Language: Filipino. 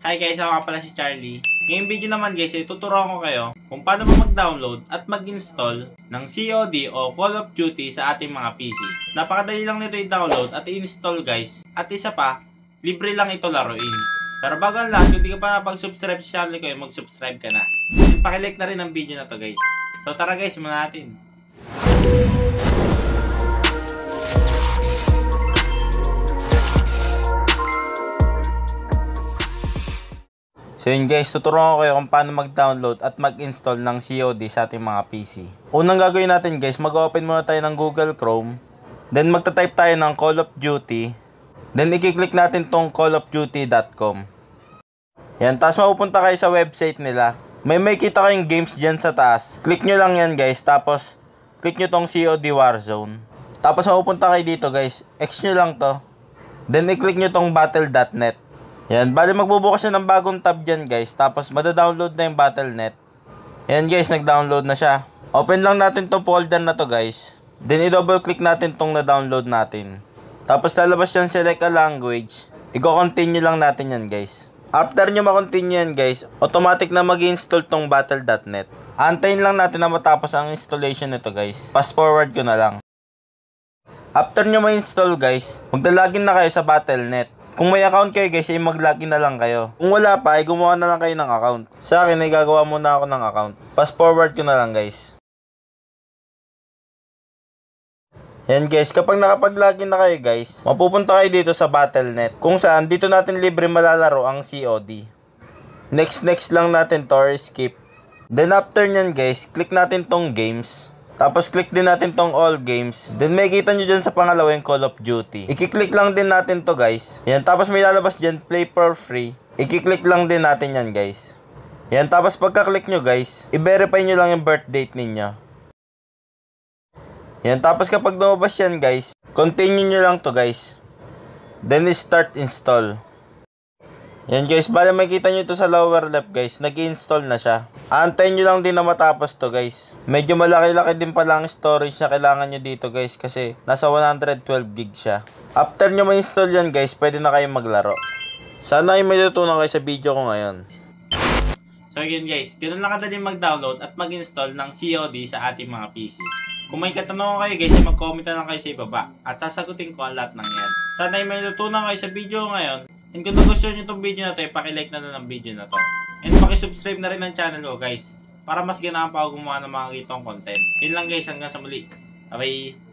Hi guys, ako nga pala si Charlie. Ngayong video naman guys, tuturuan ko kayo kung paano ba mag-download at mag-install ng COD o Call of Duty sa ating mga PC. Napakadali lang nito i-download at i-install guys. At isa pa, libre lang ito laruin. Pero bago ang lahat, kung di ka pa napag-subscribe sa channel ko, mag-subscribe ka na. At pakilike na rin ang video na to guys. So tara guys, simulan natin. So yun guys, tuturuan ko kayo kung paano mag-download at mag-install ng COD sa ating mga PC. Unang gagawin natin guys, mag-open muna tayo ng Google Chrome. Then magta-type tayo ng Call of Duty. Then i-click natin tong callofduty.com. Yan, tapos mapupunta kayo sa website nila. May makita kayong games dyan sa taas. Click nyo lang yan guys, tapos click nyo tong COD Warzone. Tapos mapupunta kayo dito guys, X nyo lang to. Then i-click nyo tong battle.net. Yan, bali magbubukas siya ng bagong tab dyan guys. Tapos mada-download na yung Battle.net. Yan guys, nag-download na siya. Open lang natin tong folder na to guys. Then i-double click natin tong na-download natin. Tapos lalabas yan, select a language. I-continue lang natin yan guys. After nyo ma-continue yan guys, automatic na mag-install tong Battle.net. Antayin lang natin na matapos ang installation nito guys. Fast forward ko na lang. After nyo ma-install guys, magda-login na kayo sa Battle.net. Kung may account kayo guys, ay mag-login na lang kayo. Kung wala pa, ay gumawa na lang kayo ng account. Sa akin ay gagawa muna ako ng account. Fast forward ko na lang guys. Yan guys, kapag nakapag-login na kayo guys, mapupunta kayo dito sa Battle.net. Kung saan, dito natin libre malalaro ang COD. Next lang natin to or skip. Then after nyan guys, click natin tong games. Tapos click din natin tong all games. Then may kita nyo dyan sa pangalawa yung Call of Duty. I-click lang din natin to guys. Yan, tapos may lalabas dyan, play for free. I-click lang din natin yan guys. Yan, tapos pagka-click nyo guys, i-verify nyo lang yung birth date ninyo. Yan, tapos kapag lumabas yan guys, continue nyo lang to guys. Then start install. Yan guys, bali makikita nyo ito sa lower left guys, nag-install na siya. Antayin nyo lang din na matapos to guys. Medyo malaki-laki din pala ang storage na kailangan nyo dito guys, kasi nasa 112 gig siya. After nyo ma-install yan guys, pwede na kayong maglaro. Sana ay may natutunan kayo sa video ko ngayon. So again guys, ganun lang kadali mag-download at mag-install ng COD sa ating mga PC. Kung may katanungan kayo guys, mag-comment na lang kayo sa ibaba at sasagutin ko ang lahat ng yan. Sana ay may natutunan kayo sa video ko ngayon. And kung nagustuhan nyo itong video na to, pakilike na ng video na to. And pakisubscribe na rin ng channel ko guys, para mas ganahan pa ako gumawa ng mga gitong content. Yun lang guys, hanggang sa muli. Bye bye!